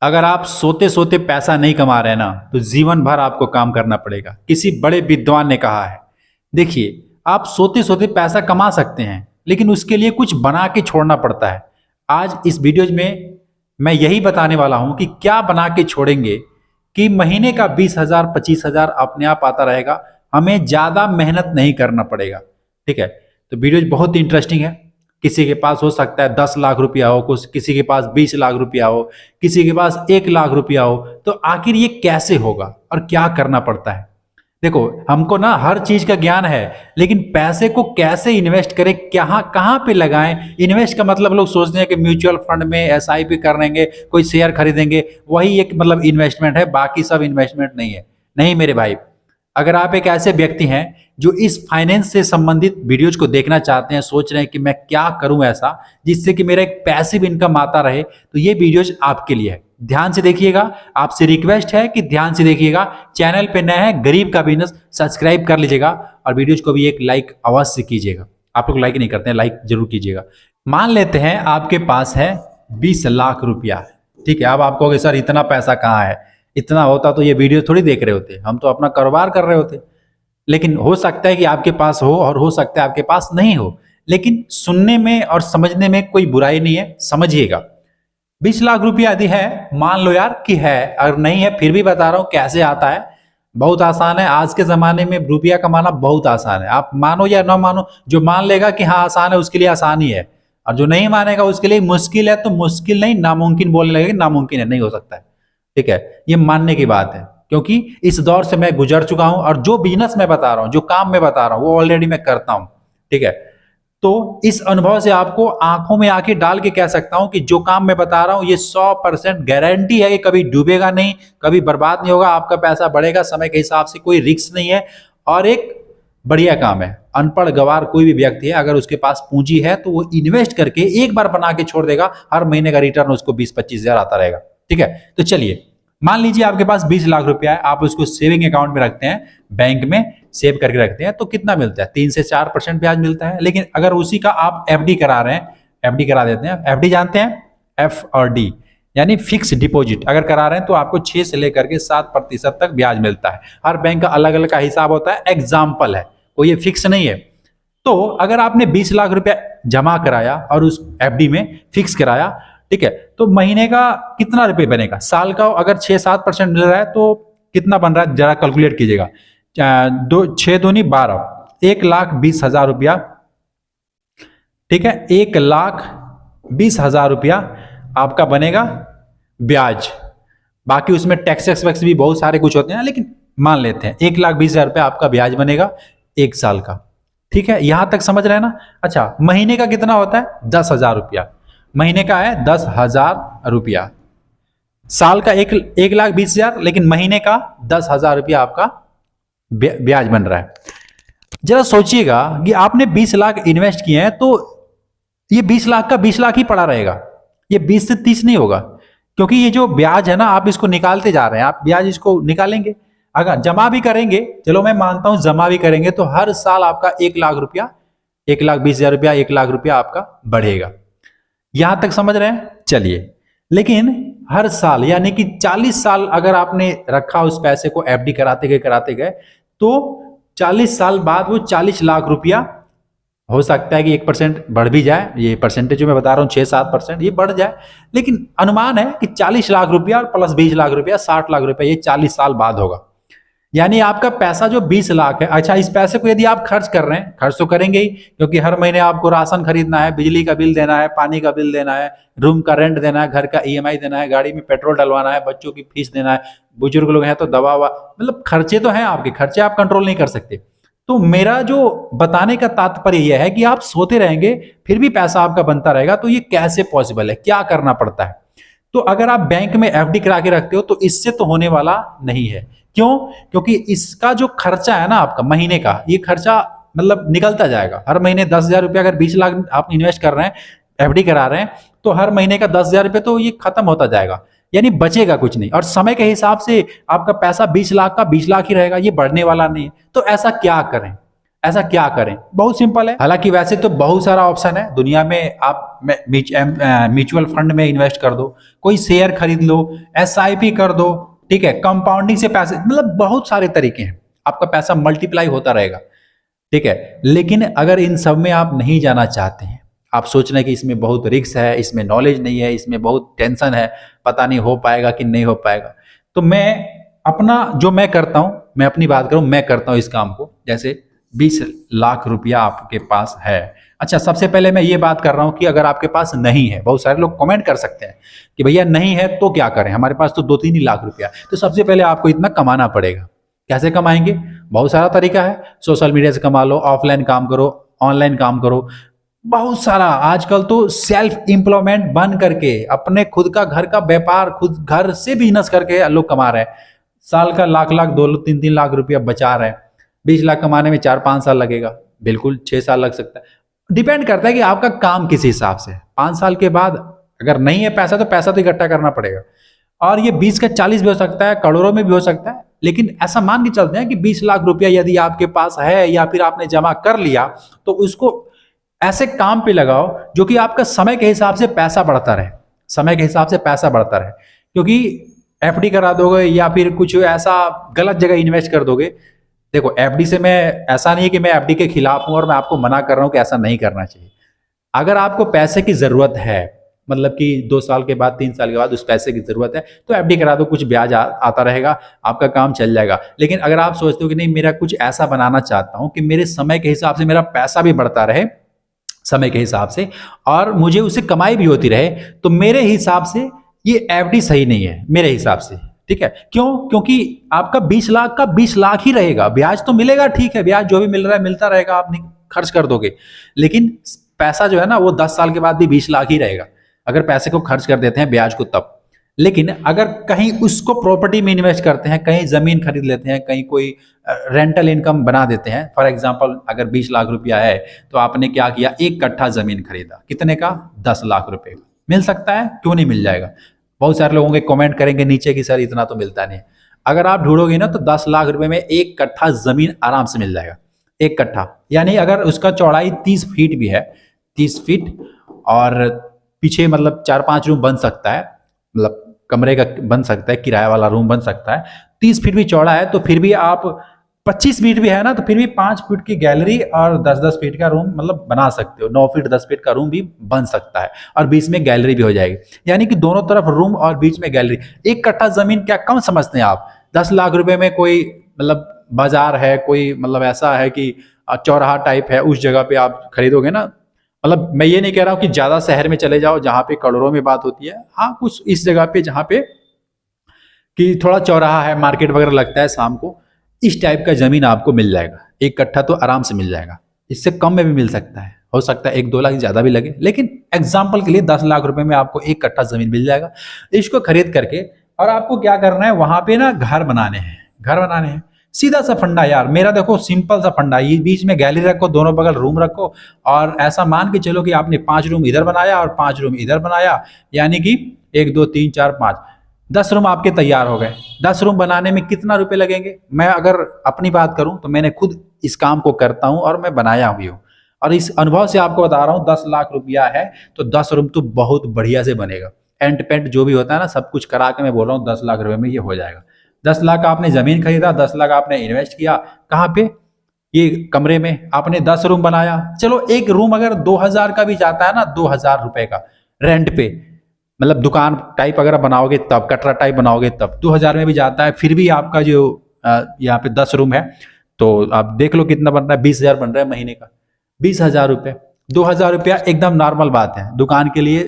अगर आप सोते सोते पैसा नहीं कमा रहे ना तो जीवन भर आपको काम करना पड़ेगा। किसी बड़े विद्वान ने कहा है, देखिए, आप सोते सोते पैसा कमा सकते हैं लेकिन उसके लिए कुछ बना के छोड़ना पड़ता है। आज इस वीडियो में मैं यही बताने वाला हूं कि क्या बना के छोड़ेंगे कि महीने का 20,000 25,000 अपने आप आता रहेगा, हमें ज्यादा मेहनत नहीं करना पड़ेगा। ठीक है, तो वीडियो बहुत इंटरेस्टिंग है। किसी के पास हो सकता है 10 लाख रुपया हो, कुछ किसी के पास 20 लाख रुपया हो, किसी के पास 1 लाख रुपया हो। तो आखिर ये कैसे होगा और क्या करना पड़ता है? देखो, हमको ना हर चीज का ज्ञान है, लेकिन पैसे को कैसे इन्वेस्ट करें, कहाँ कहाँ पे लगाएं। इन्वेस्ट का मतलब लोग सोचते हैं कि म्यूचुअल फंड में एसआईपी कर लेंगे, कोई शेयर खरीदेंगे, वही एक मतलब इन्वेस्टमेंट है, बाकी सब इन्वेस्टमेंट नहीं है। नहीं मेरे भाई, अगर आप एक ऐसे व्यक्ति हैं जो इस फाइनेंस से संबंधित वीडियोज को देखना चाहते हैं, सोच रहे हैं कि मैं क्या करूं ऐसा जिससे कि मेरा एक पैसिव इनकम आता रहे, तो ये वीडियोज आपके लिए है। ध्यान से देखिएगा, आपसे रिक्वेस्ट है कि ध्यान से देखिएगा। चैनल पे नए हैं, गरीब का बिजनेस, सब्सक्राइब कर लीजिएगा और वीडियोज को भी एक लाइक अवश्य कीजिएगा। आप लोग लाइक नहीं करते हैं, लाइक जरूर कीजिएगा। मान लेते हैं आपके पास है 20 लाख रुपया। ठीक है, अब आप कहोगे सर इतना पैसा कहाँ है, इतना होता तो ये वीडियो थोड़ी देख रहे होते, हम तो अपना कारोबार कर रहे होते। लेकिन हो सकता है कि आपके पास हो और हो सकता है आपके पास नहीं हो, लेकिन सुनने में और समझने में कोई बुराई नहीं है, समझिएगा। 20 लाख रुपया यदि है, मान लो यार कि है, अगर नहीं है फिर भी बता रहा हूं कैसे आता है। बहुत आसान है, आज के जमाने में रुपया कमाना बहुत आसान है। आप मानो या ना मानो, जो मान लेगा कि हाँ आसान है उसके लिए आसान ही है, और जो नहीं मानेगा उसके लिए मुश्किल है। तो मुश्किल नहीं, नामुमकिन बोलने लगेगा, नामुमकिन है, नहीं हो सकता है। ठीक है, ये मानने की बात है, क्योंकि इस दौर से मैं गुजर चुका हूं और जो बिजनेस मैं बता रहा हूं, जो काम मैं बता रहा हूं, वो ऑलरेडी मैं करता हूं। ठीक है, तो इस अनुभव से आपको आंखों में आंखें डाल के कह सकता हूं कि जो काम मैं बता रहा हूं ये 100% गारंटी है कि कभी डूबेगा नहीं, कभी बर्बाद नहीं होगा, आपका पैसा बढ़ेगा समय के हिसाब से, कोई रिस्क नहीं है और एक बढ़िया काम है। अनपढ़ गवार कोई भी व्यक्ति है, अगर उसके पास पूंजी है तो वो इन्वेस्ट करके एक बार बना के छोड़ देगा, हर महीने का रिटर्न उसको 20-25 हजार आता रहेगा। ठीक है, तो चलिए, मान लीजिए आपके पास 20 लाख रुपया है, आप उसको सेविंग अकाउंट में रखते हैं, बैंक में सेव करके रखते हैं, तो कितना मिलता है? 3 से 4% ब्याज मिलता है। लेकिन अगर उसी का आप एफडी करा रहे हैं, एफडी करा देते हैं, एफडी जानते हैं, एफ और डी यानी फिक्स डिपॉजिट अगर करा रहे हैं तो आपको 6 से लेकर के 7% तक ब्याज मिलता है। हर बैंक का अलग अलग का हिसाब होता है, एग्जाम्पल है, कोई ये फिक्स नहीं है। तो अगर आपने 20 लाख रुपया जमा कराया और उस एफडी में फिक्स कराया, ठीक है, तो महीने का कितना रुपए बनेगा? साल का अगर 6-7% मिल रहा है तो कितना बन रहा है, जरा कैलकुलेट कीजिएगा। 6 दूनी 12, 1,20,000 रुपया। ठीक है, 1,20,000 रुपया आपका बनेगा ब्याज। बाकी उसमें टैक्स वैक्स भी बहुत सारे कुछ होते हैं, लेकिन मान लेते हैं 1,20,000 रुपया आपका ब्याज बनेगा 1 साल का। ठीक है, यहां तक समझ रहे हैं ना? अच्छा, महीने का कितना होता है? 10,000 रुपया महीने का है, 10,000 रुपया। साल का 1,20,000, लेकिन महीने का 10,000 रुपया आपका ब्याज बन रहा है। जरा सोचिएगा कि आपने 20 लाख इन्वेस्ट किए हैं, तो ये 20 लाख का 20 लाख ही पड़ा रहेगा, ये 20 से 30 नहीं होगा, क्योंकि ये जो ब्याज है ना, आप इसको निकालते जा रहे हैं, आप ब्याज इसको निकालेंगे। अगर जमा भी करेंगे, चलो मैं मानता हूं जमा भी करेंगे, तो हर साल आपका 1 लाख रुपया, 1,20,000 रुपया, 1 लाख रुपया आपका बढ़ेगा। यहां तक समझ रहे हैं? चलिए, लेकिन हर साल यानी कि 40 साल अगर आपने रखा उस पैसे को, एफडी कराते गए, तो 40 साल बाद वो 40 लाख रुपया, हो सकता है कि 1% बढ़ भी जाए, ये परसेंटेज मैं बता रहा हूं 6-7% ये बढ़ जाए, लेकिन अनुमान है कि 40 लाख रुपया प्लस 20 लाख रुपया 60 लाख रुपया, ये 40 साल बाद होगा। यानी आपका पैसा जो 20 लाख है, अच्छा, इस पैसे को यदि आप खर्च कर रहे हैं, खर्च तो करेंगे ही, क्योंकि हर महीने आपको राशन खरीदना है, बिजली का बिल देना है, पानी का बिल देना है, रूम का रेंट देना है, घर का ईएमआई देना है, गाड़ी में पेट्रोल डलवाना है, बच्चों की फीस देना है, बुजुर्ग लोग हैं तो दवा, मतलब खर्चे तो हैं आपके, खर्चे आप कंट्रोल नहीं कर सकते। तो मेरा जो बताने का तात्पर्य यह है कि आप सोते रहेंगे फिर भी पैसा आपका बनता रहेगा, तो ये कैसे पॉसिबल है, क्या करना पड़ता है? तो अगर आप बैंक में एफडी करा के रखते हो तो इससे तो होने वाला नहीं है। क्यों? क्योंकि इसका जो खर्चा है ना आपका महीने का, ये खर्चा मतलब निकलता जाएगा। हर महीने 10,000 रुपया, अगर 20 लाख आप इन्वेस्ट कर रहे हैं, एफडी करा रहे हैं, तो हर महीने का 10,000 रुपये तो ये खत्म होता जाएगा, यानी बचेगा कुछ नहीं। और समय के हिसाब से आपका पैसा 20 लाख का 20 लाख ही रहेगा, ये बढ़ने वाला नहीं है। तो ऐसा क्या करें? ऐसा क्या करें? बहुत सिंपल है। हालांकि वैसे तो बहुत सारा ऑप्शन है दुनिया में। आप म्यूचुअल फंड में इन्वेस्ट कर दो, कोई शेयर खरीद लो, एसआईपी कर दो, ठीक है, कंपाउंडिंग से पैसे, मतलब बहुत सारे तरीके हैं, आपका पैसा मल्टीप्लाई होता रहेगा, ठीक है। लेकिन अगर इन सब में आप नहीं जाना चाहते हैं, आप सोच रहे हैं कि इसमें बहुत रिस्क है, इसमें नॉलेज नहीं है, इसमें बहुत टेंशन है, पता नहीं हो पाएगा कि नहीं हो पाएगा, तो मैं अपना जो मैं करता हूं, मैं अपनी बात करूं, मैं करता हूं इस काम को। जैसे 20 लाख रुपया आपके पास है। अच्छा, सबसे पहले मैं ये बात कर रहा हूं कि अगर आपके पास नहीं है, बहुत सारे लोग कमेंट कर सकते हैं कि भैया नहीं है तो क्या करें, हमारे पास तो 2-3 ही लाख रुपया। तो सबसे पहले आपको इतना कमाना पड़ेगा। कैसे कमाएंगे? बहुत सारा तरीका है। सोशल मीडिया से कमा लो, ऑफलाइन काम करो, ऑनलाइन काम करो, बहुत सारा। आजकल तो सेल्फ एम्प्लॉयमेंट बन करके अपने खुद का घर का व्यापार, खुद घर से बिजनेस करके लोग कमा रहे हैं। साल का लाख लाख 2-3 लाख रुपया बचा रहे हैं। 20 लाख कमाने में 4-5 साल लगेगा, बिल्कुल 6 साल लग सकता है। डिपेंड करता है कि आपका काम किस हिसाब से है। 5 साल के बाद अगर नहीं है पैसा, तो पैसा तो इकट्ठा करना पड़ेगा, और ये 20 का 40 भी हो सकता है, करोड़ों में भी हो सकता है। लेकिन ऐसा मान के चलते हैं कि 20 लाख रुपया यदि आपके पास है या फिर आपने जमा कर लिया, तो उसको ऐसे काम पे लगाओ जो कि आपका समय के हिसाब से पैसा बढ़ता रहे, समय के हिसाब से पैसा बढ़ता रहे। क्योंकि एफडी करा दोगे या फिर कुछ ऐसा गलत जगह इन्वेस्ट कर दोगे। देखो, एफडी से मैं, ऐसा नहीं है कि मैं एफडी के खिलाफ हूं और मैं आपको मना कर रहा हूं कि ऐसा नहीं करना चाहिए। अगर आपको पैसे की जरूरत है, मतलब कि 2 साल के बाद, 3 साल के बाद उस पैसे की जरूरत है, तो एफडी करा दो, कुछ ब्याज आता रहेगा, आपका काम चल जाएगा। लेकिन अगर आप सोचते हो कि नहीं, मेरा कुछ ऐसा बनाना चाहता हूं कि मेरे समय के हिसाब से मेरा पैसा भी बढ़ता रहे, समय के हिसाब से, और मुझे उससे कमाई भी होती रहे, तो मेरे हिसाब से ये एफडी सही नहीं है, मेरे हिसाब से, ठीक है। क्यों? क्योंकि आपका 20 लाख का 20 लाख ही रहेगा। ब्याज तो मिलेगा, ठीक है, ब्याज जो भी मिल रहा है मिलता रहेगा, आप नहीं खर्च कर दोगे, लेकिन पैसा जो है ना, वो 10 साल के बाद भी 20 लाख ही रहेगा, अगर पैसे को खर्च कर देते हैं ब्याज को तब। लेकिन अगर कहीं उसको प्रॉपर्टी में इन्वेस्ट करते हैं, कहीं जमीन खरीद लेते हैं, कहीं कोई रेंटल इनकम बना देते हैं। फॉर एग्जांपल, अगर 20 लाख रुपया है तो आपने क्या किया, 1 कट्ठा जमीन खरीदा, कितने का? 10 लाख रुपए का। मिल सकता है, क्यों नहीं मिल जाएगा। बहुत सारे लोगों के कमेंट करेंगे नीचे कि सर इतना तो मिलता नहीं। अगर आप ढूंढोगे ना, तो 10 लाख रुपए में 1 कट्ठा जमीन आराम से मिल जाएगा। 1 कट्ठा यानी अगर उसका चौड़ाई 30 फीट भी है, 30 फीट, और पीछे मतलब 4-5 रूम बन सकता है, मतलब कमरे का बन सकता है, किराया वाला रूम बन सकता है। 30 फीट भी चौड़ा है, तो फिर भी आप 25 फीट भी है ना, तो फिर भी 5 फीट की गैलरी और 10-10 फीट का रूम मतलब बना सकते हो। 9 फीट 10 फीट का रूम भी बन सकता है, और बीच में गैलरी भी हो जाएगी। यानी कि दोनों तरफ रूम और बीच में गैलरी। 1 कट्ठा जमीन क्या कम समझते हैं आप? 10 लाख रुपए में कोई मतलब बाजार है, कोई मतलब ऐसा है कि चौराहा टाइप है, उस जगह पे आप खरीदोगे ना। मतलब मैं ये नहीं कह रहा हूँ कि ज्यादा शहर में चले जाओ जहां पे करोड़ों में बात होती है। हाँ, कुछ इस जगह पे जहां पे कि थोड़ा चौराहा है, मार्केट वगैरह लगता है शाम को, इस टाइप का जमीन आपको मिल जाएगा। 1 कट्ठा तो आराम से मिल जाएगा, इससे कम में भी मिल सकता है, हो सकता है 1-2 लाख ज्यादा भी लगे, लेकिन एग्जाम्पल के लिए 10 लाख रुपए में आपको 1 कट्ठा जमीन मिल जाएगा। इसको खरीद करके, और आपको क्या करना है, वहां पे ना घर बनाने हैं, घर बनाने हैं। सीधा सा फंडा यार, मेरा देखो सिंपल सा फंडा, ये बीच में गैलरी रखो, दोनों बगल रूम रखो, और ऐसा मान के चलो कि आपने 5 रूम इधर बनाया और 5 रूम इधर बनाया, यानी कि 1 2 3 4 5 10 रूम आपके तैयार हो गए। 10 रूम बनाने में कितना रुपए लगेंगे? मैं अगर अपनी बात करूं तो मैंने खुद इस काम को करता हूं और मैं बनाया हुई हूं, और इस अनुभव से आपको बता रहा हूं, 10 लाख रुपया है तो 10 रूम तो बहुत बढ़िया से बनेगा। एंड पेंट जो भी होता है ना, सब कुछ करा के मैं बोल रहा हूँ 10 लाख रुपए में ये हो जाएगा। 10 लाख आपने जमीन खरीदा, 10 लाख आपने इन्वेस्ट किया, कहाँ पे? ये कमरे में। आपने 10 रूम बनाया, चलो एक रूम अगर 2000 का भी जाता है ना, 2000 रुपए का रेंट पे, मतलब दुकान टाइप अगर बनाओगे तब, कटरा टाइप बनाओगे तब 2000 में भी जाता है। फिर भी आपका जो यहाँ पे 10 रूम है, तो आप देख लो कितना बन रहा है, 20,000 बन रहा है महीने का। 20,000 रुपये, 2,000 रुपया एकदम नॉर्मल बात है। दुकान के लिए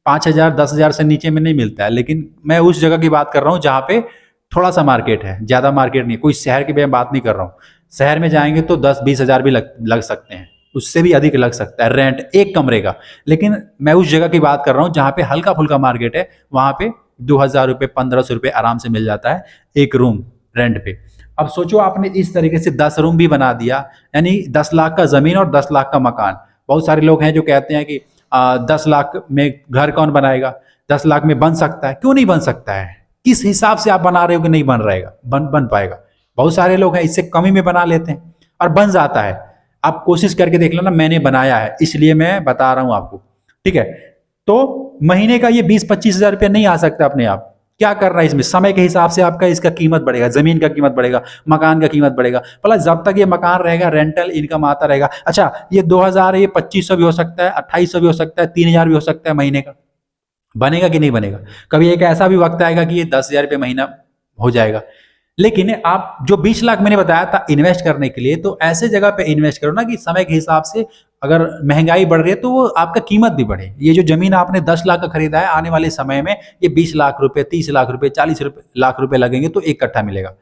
5,000 10,000 से नीचे में नहीं मिलता है। लेकिन मैं उस जगह की बात कर रहा हूँ जहाँ पे थोड़ा सा मार्केट है, ज्यादा मार्केट नहीं। कोई शहर की मैं बात नहीं कर रहा हूँ। शहर में जाएंगे तो 10-20 हजार भी लग सकते हैं, उससे भी अधिक लग सकता है रेंट एक कमरे का। लेकिन मैं उस जगह की बात कर रहा हूँ जहाँ पे हल्का फुल्का मार्केट है, वहां पे 2,000 रुपये 1,500 रुपये आराम से मिल जाता है एक रूम रेंट पे। अब सोचो आपने इस तरीके से 10 रूम भी बना दिया, यानी 10 लाख का जमीन और 10 लाख का मकान। बहुत सारे लोग हैं जो कहते हैं कि 10 लाख में घर कौन बनाएगा, 10 लाख में बन सकता है। क्यों नहीं बन सकता है? किस हिसाब से आप बना रहे हो कि नहीं बन रहेगा, बन पाएगा। बहुत सारे लोग हैं इससे कमी में बना लेते हैं और बन जाता है। आप कोशिश करके देख लो ना, मैंने बनाया है इसलिए मैं बता रहा हूं आपको, ठीक है। तो महीने का ये 20-25 हज़ार रुपया नहीं आ सकता अपने आप। क्या कर रहा है इसमें, समय के हिसाब से आपका इसका कीमत बढ़ेगा, जमीन का कीमत बढ़ेगा, मकान का कीमत बढ़ेगा, प्लस जब तक ये मकान रहेगा रेंटल इनकम आता रहेगा। अच्छा, ये 2000 ये 2500 भी हो सकता है, 2800 भी हो सकता है, 3000 भी हो सकता है महीने का। बनेगा कि नहीं बनेगा? कभी एक ऐसा भी वक्त आएगा कि ये 10,000 रुपये महीना हो जाएगा। लेकिन आप जो 20 लाख मैंने बताया था इन्वेस्ट करने के लिए, तो ऐसे जगह पे इन्वेस्ट करो ना कि समय के हिसाब से अगर महंगाई बढ़ रही है तो वो आपका कीमत भी बढ़े। ये जो जमीन आपने 10 लाख का खरीदा है, आने वाले समय में ये 20 लाख रुपए, 30 लाख रुपए, 40 लाख रुपए लगेंगे तो एक कट्ठा मिलेगा।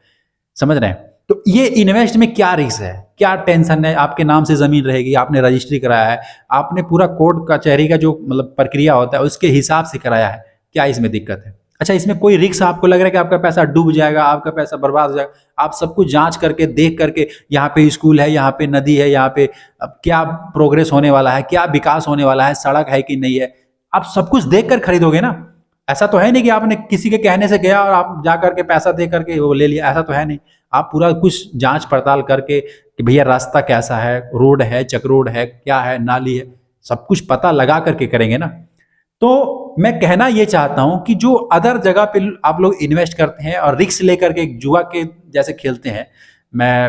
समझ रहे हैं? तो ये इन्वेस्ट में क्या रिस्क है, क्या टेंशन है? आपके नाम से जमीन रहेगी, आपने रजिस्ट्री कराया है, आपने पूरा कोर्ट कचहरी का जो मतलब प्रक्रिया होता है उसके हिसाब से कराया है, क्या इसमें दिक्कत है? अच्छा, इसमें कोई रिस्क आपको लग रहा है कि आपका पैसा डूब जाएगा, आपका पैसा बर्बाद हो जाएगा? आप सब कुछ जांच करके देख करके, यहाँ पे स्कूल है, यहाँ पे नदी है, यहाँ पे अब क्या प्रोग्रेस होने वाला है, क्या विकास होने वाला है, सड़क है कि नहीं है, आप सब कुछ देख कर खरीदोगे ना। ऐसा तो है नहीं कि आपने किसी के कहने से गया और आप जा करके पैसा दे करके वो ले लिया, ऐसा तो है नहीं। आप पूरा कुछ जांच पड़ताल करके कि भैया रास्ता कैसा है, रोड है, चक रोड है, क्या है, नाली है, सब कुछ पता लगा करके करेंगे ना। तो मैं कहना ये चाहता हूं कि जो अदर जगह पे आप लोग इन्वेस्ट करते हैं और रिस्क लेकर के जुआ के जैसे खेलते हैं, मैं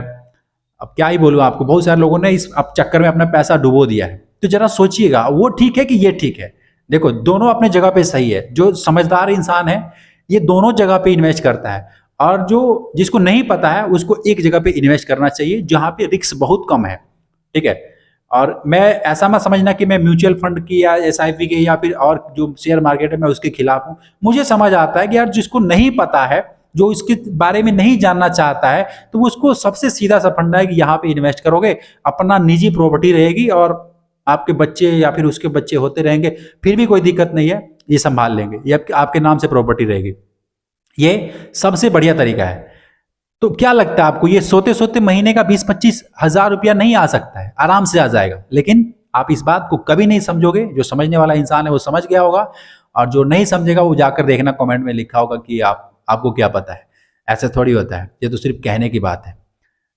अब क्या ही बोलूं आपको, बहुत सारे लोगों ने इस अब चक्कर में अपना पैसा डुबो दिया है। तो जरा सोचिएगा, वो ठीक है कि ये ठीक है? देखो, दोनों अपने जगह पे सही है। जो समझदार इंसान है ये दोनों जगह पे इन्वेस्ट करता है, और जो जिसको नहीं पता है उसको एक जगह पे इन्वेस्ट करना चाहिए जहां पे रिस्क बहुत कम है, ठीक है। और मैं ऐसा मत समझना कि मैं म्यूचुअल फंड की या एसआईपी के या फिर और जो शेयर मार्केट है मैं उसके खिलाफ हूं। मुझे समझ आता है कि यार जिसको नहीं पता है, जो इसके बारे में नहीं जानना चाहता है, तो वो उसको सबसे सीधा सा फंडा है कि यहाँ पे इन्वेस्ट करोगे, अपना निजी प्रॉपर्टी रहेगी और आपके बच्चे या फिर उसके बच्चे होते रहेंगे, फिर भी कोई दिक्कत नहीं है, ये संभाल लेंगे, ये आपके नाम से प्रॉपर्टी रहेगी। ये सबसे बढ़िया तरीका है। तो क्या लगता है आपको, ये सोते सोते महीने का 20-25 हज़ार रुपया नहीं आ सकता है? आराम से आ जाएगा। लेकिन आप इस बात को कभी नहीं समझोगे। जो समझने वाला इंसान है वो समझ गया होगा, और जो नहीं समझेगा वो जाकर देखना, कमेंट में लिखा होगा कि आपको क्या पता है। ऐसा थोड़ी होता है, ये तो सिर्फ कहने की बात है।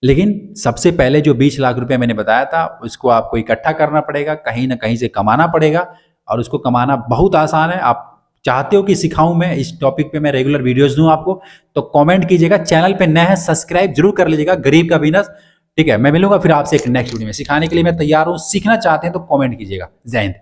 लेकिन सबसे पहले जो 20 लाख रुपया मैंने बताया था उसको आपको इकट्ठा करना पड़ेगा, कहीं ना कहीं से कमाना पड़ेगा, और उसको कमाना बहुत आसान है। आप चाहते हो कि सिखाऊं मैं इस टॉपिक पे, मैं रेगुलर वीडियोस दूं आपको, तो कमेंट कीजिएगा। चैनल पे नए हैं सब्सक्राइब जरूर कर लीजिएगा, गरीब का बिजनेस, ठीक है। मैं मिलूंगा फिर आपसे एक नेक्स्ट वीडियो में। सिखाने के लिए मैं तैयार हूं, सीखना चाहते हैं तो कमेंट कीजिएगा। जय हिंद।